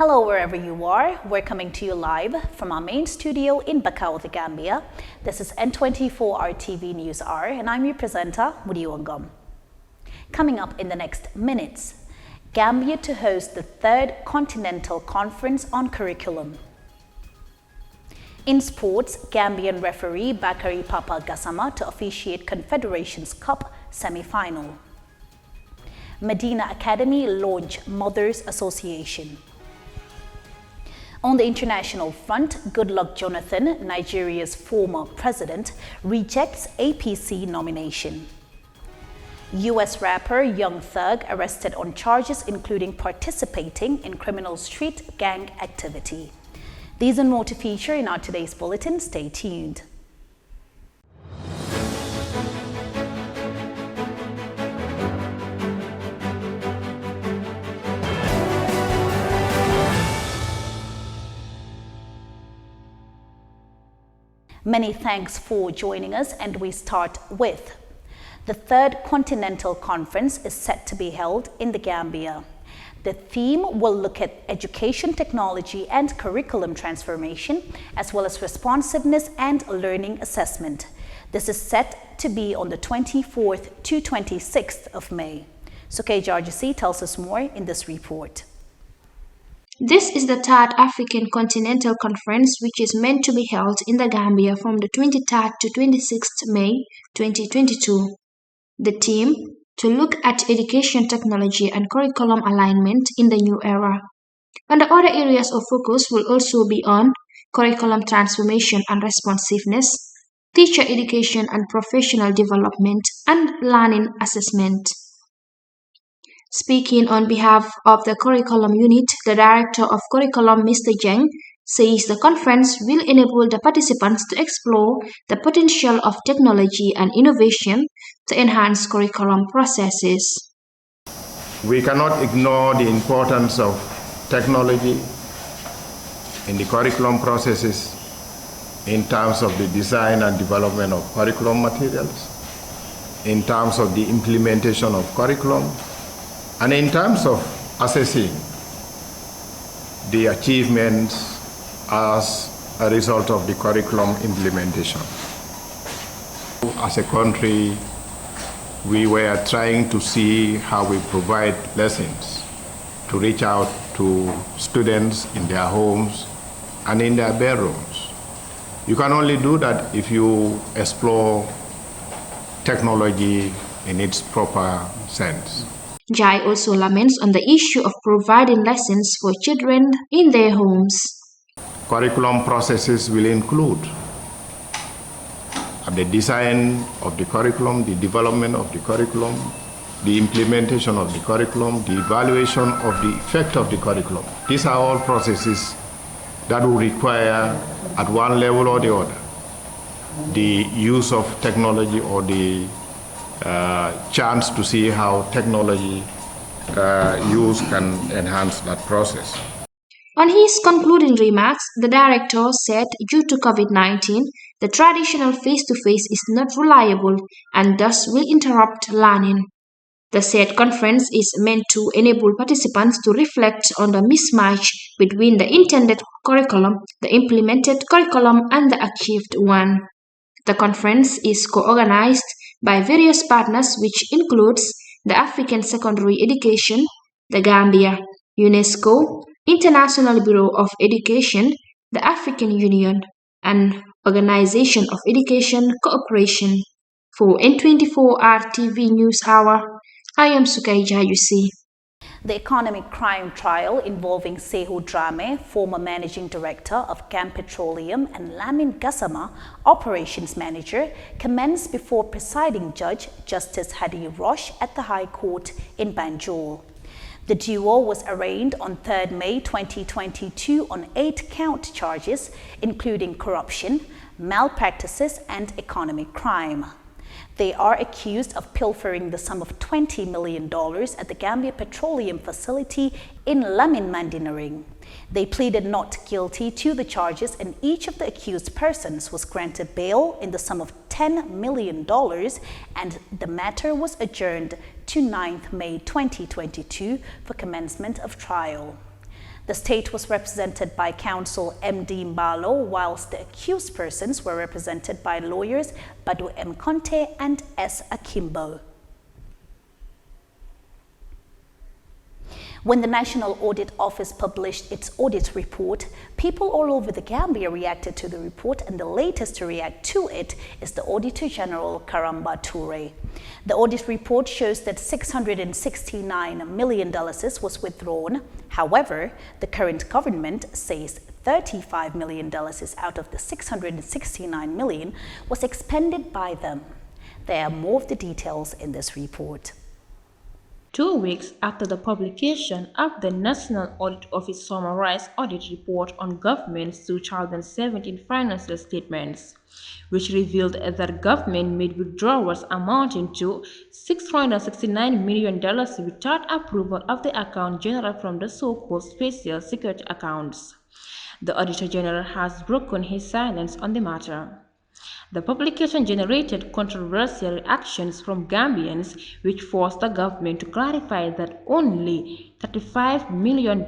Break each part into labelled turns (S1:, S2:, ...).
S1: Hello wherever you are, we're coming to you live from our main studio in Bakau, the Gambia. This is N24RTV News Hour and I'm your presenter, Mudiwa Ngum. Coming up in the next minutes, Gambia to host the 3rd Continental Conference on Curriculum. In sports, Gambian referee Bakari Papa Gassama to officiate Confederations Cup semi-final. Medina Academy launch Mothers Association. On the international front, Goodluck Jonathan, Nigeria's former president, rejects APC nomination. US rapper Young Thug arrested on charges including participating in criminal street gang activity. These and more to feature in our today's bulletin. Stay tuned. Many thanks for joining us, and we start with the 3rd Continental Conference is set to be held in the Gambia. The theme will look at education technology and curriculum transformation, as well as responsiveness and learning assessment. This is set to be on the 24th to 26th of May. Sukay Jarjasi tells us more in this report.
S2: This is the 3rd African Continental Conference, which is meant to be held in the Gambia from the 23rd to 26th May 2022. The theme, to look at education technology and curriculum alignment in the new era. And the other areas of focus will also be on curriculum transformation and responsiveness, teacher education and professional development, and learning assessment. Speaking on behalf of the curriculum unit, the director of curriculum, Mr. Zheng, says the conference will enable the participants to explore the potential of technology and innovation to enhance curriculum processes.
S3: We cannot ignore the importance of technology in the curriculum processes in terms of the design and development of curriculum materials, in terms of the implementation of curriculum, and in terms of assessing the achievements as a result of the curriculum implementation. As a country, we were trying to see how we provide lessons to reach out to students in their homes and in their bedrooms. You can only do that if you explore technology in its proper sense.
S2: Jai also laments on the issue of providing lessons for children in their homes.
S3: Curriculum processes will include the design of the curriculum, the development of the curriculum, the implementation of the curriculum, the evaluation of the effect of the curriculum. These are all processes that will require, at one level or the other, the use of technology or the chance to see how technology use can enhance that process.
S2: On his concluding remarks, the director said due to COVID-19, the traditional face-to-face is not reliable and thus will interrupt learning. The said conference is meant to enable participants to reflect on the mismatch between the intended curriculum, the implemented curriculum, and the achieved one. The conference is co-organized by various partners, which includes the African Secondary Education, the Gambia, UNESCO, International Bureau of Education, the African Union, and Organization of Education Cooperation. For N24RTV News Hour, I am Sukay Jayusi.
S1: The economic crime trial involving Sehu Drame, former managing director of Gam Petroleum, and Lamin Gassama, operations manager, commenced before presiding judge Justice Hadi Roche at the High Court in Banjul. The duo was arraigned on 3rd May 2022 on 8-count charges, including corruption, malpractices, and economic crime. They are accused of pilfering the sum of $20 million at the Gambia Petroleum facility in Lamin Mandinaring. They pleaded not guilty to the charges, and each of the accused persons was granted bail in the sum of $10 million, and the matter was adjourned to 9th May 2022 for commencement of trial. The state was represented by counsel M.D. Mbalo, whilst the accused persons were represented by lawyers Badu M. Conte and S. Akimbo. When the National Audit Office published its audit report, people all over the Gambia reacted to the report, and the latest to react to it is the Auditor General Karamba Toure. The audit report shows that $669 million was withdrawn. However, the current government says $35 million out of the $669 million was expended by them. There are more of the details in this report.
S2: 2 weeks after the publication of the National Audit Office summarized audit report on government's 2017 financial statements, which revealed that government made withdrawals amounting to $669 million without approval of the account general from the so-called special security accounts. The Auditor General has broken his silence on the matter. The publication generated controversial reactions from Gambians, which forced the government to clarify that only $35 million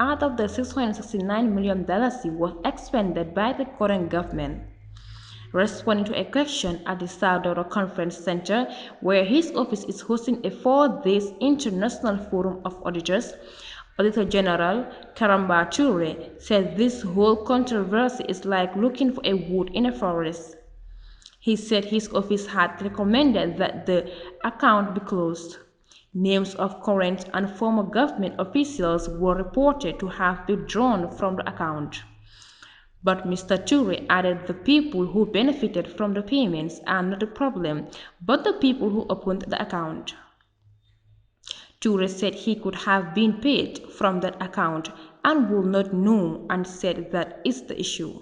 S2: out of the $669 million was expended by the current government. Responding to a question at the Salvador Conference Center, where his office is hosting a 4-day international forum of auditors, Auditor General Karamba Toure said this whole controversy is like looking for a wood in a forest. He said his office had recommended that the account be closed. Names of current and former government officials were reported to have withdrawn from the account. But Mr. Toure added the people who benefited from the payments are not the problem, but the people who opened the account. Toure said he could have been paid from that account and would not know, and said that is the issue.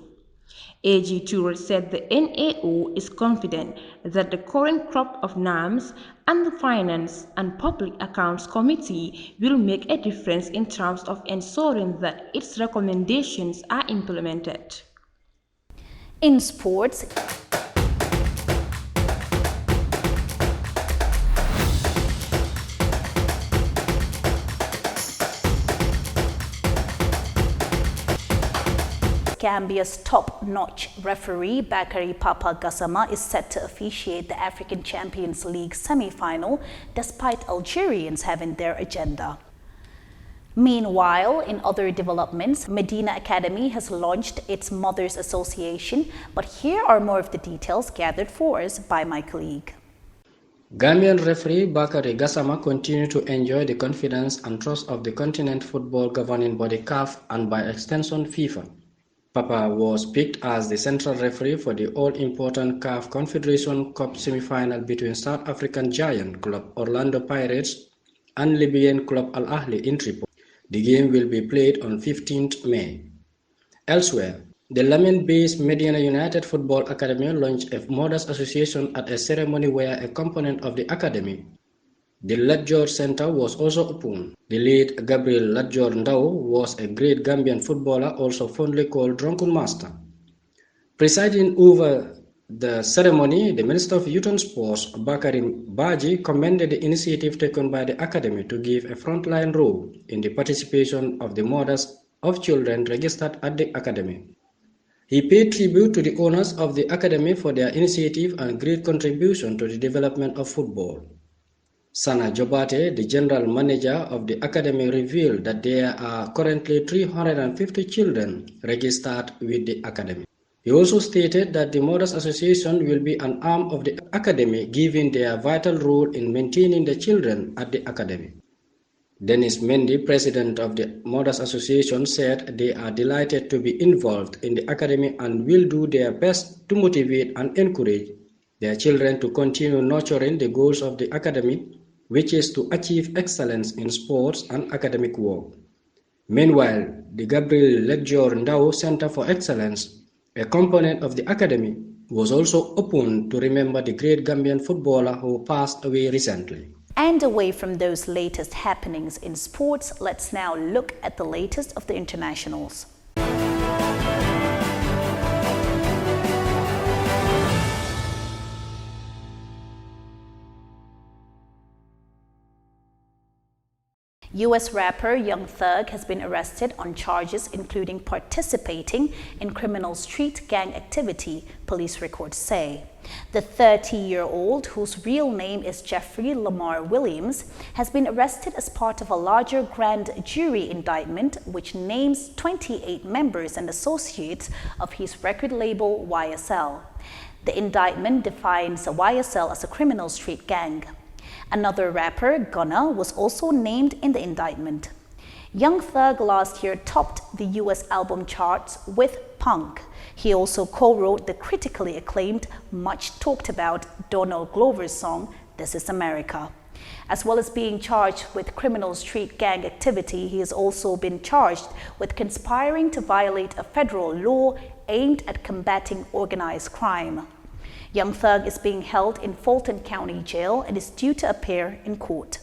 S2: AG Toure said the NAO is confident that the current crop of NAMs and the Finance and Public Accounts Committee will make a difference in terms of ensuring that its recommendations are implemented.
S1: In sports, Gambia's top-notch referee Bakary Papa Gassama is set to officiate the African Champions League semi-final despite Algerians having their agenda. Meanwhile, in other developments, Medina Academy has launched its Mothers Association, but here are more of the details gathered for us by my colleague.
S4: Gambian referee Bakary Gassama continued to enjoy the confidence and trust of the continent football governing body CAF and by extension FIFA. Papa was picked as the central referee for the all-important CAF Confederation Cup semi-final between South African giant club Orlando Pirates and Libyan club Al Ahly in Tripoli. The game will be played on 15th May. Elsewhere, the Lamin-based Medina United Football Academy launched a Mothers Association at a ceremony where a component of the academy, the Latjor Center, was also opened. The late Gabriel Latjor Ndao was a great Gambian footballer, also fondly called Drunken Master. Presiding over the ceremony, the Minister of Youth and Sports, Bakary Baji, commended the initiative taken by the academy to give a frontline role in the participation of the mothers of children registered at the academy. He paid tribute to the owners of the academy for their initiative and great contribution to the development of football. Sana Jobate, the general manager of the academy, revealed that there are currently 350 children registered with the academy. He also stated that the Mothers Association will be an arm of the academy, given their vital role in maintaining the children at the academy. Dennis Mendy, president of the Mothers Association, said they are delighted to be involved in the academy and will do their best to motivate and encourage their children to continue nurturing the goals of the academy, which is to achieve excellence in sports and academic work. Meanwhile, the Gabriel Latjor Ndao Center for Excellence, a component of the academy, was also opened to remember the great Gambian footballer who passed away recently.
S1: And away from those latest happenings in sports, let's now look at the latest of the internationals. U.S. rapper Young Thug has been arrested on charges including participating in criminal street gang activity, police records say. The 30-year-old, whose real name is Jeffrey Lamar Williams, has been arrested as part of a larger grand jury indictment which names 28 members and associates of his record label YSL. The indictment defines YSL as a criminal street gang. Another rapper, Gunna, was also named in the indictment. Young Thug last year topped the U.S. album charts with Punk. He also co-wrote the critically acclaimed, much talked about Donald Glover's song, This Is America. As well as being charged with criminal street gang activity, he has also been charged with conspiring to violate a federal law aimed at combating organized crime. Young Thug is being held in Fulton County Jail and is due to appear in court.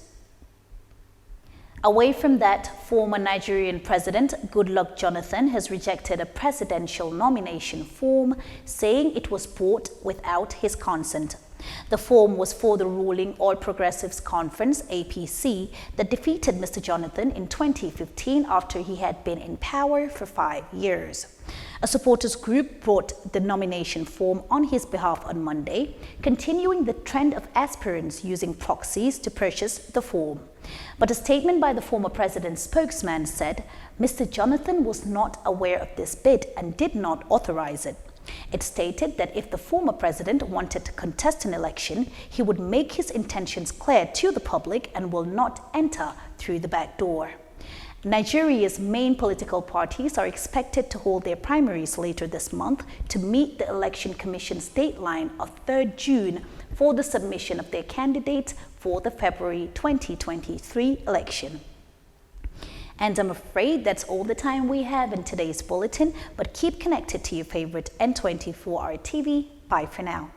S1: Away from that, former Nigerian President Goodluck Jonathan has rejected a presidential nomination form, saying it was bought without his consent. The form was for the ruling All Progressives Conference, APC, that defeated Mr. Jonathan in 2015 after he had been in power for 5 years. A supporters group brought the nomination form on his behalf on Monday, continuing the trend of aspirants using proxies to purchase the form. But a statement by the former president's spokesman said Mr. Jonathan was not aware of this bid and did not authorize it. It stated that if the former president wanted to contest an election, he would make his intentions clear to the public and will not enter through the back door. Nigeria's main political parties are expected to hold their primaries later this month to meet the Election Commission's deadline of 3rd June for the submission of their candidates for the February 2023 election. And I'm afraid that's all the time we have in today's bulletin, but keep connected to your favorite N24RTV. Bye for now.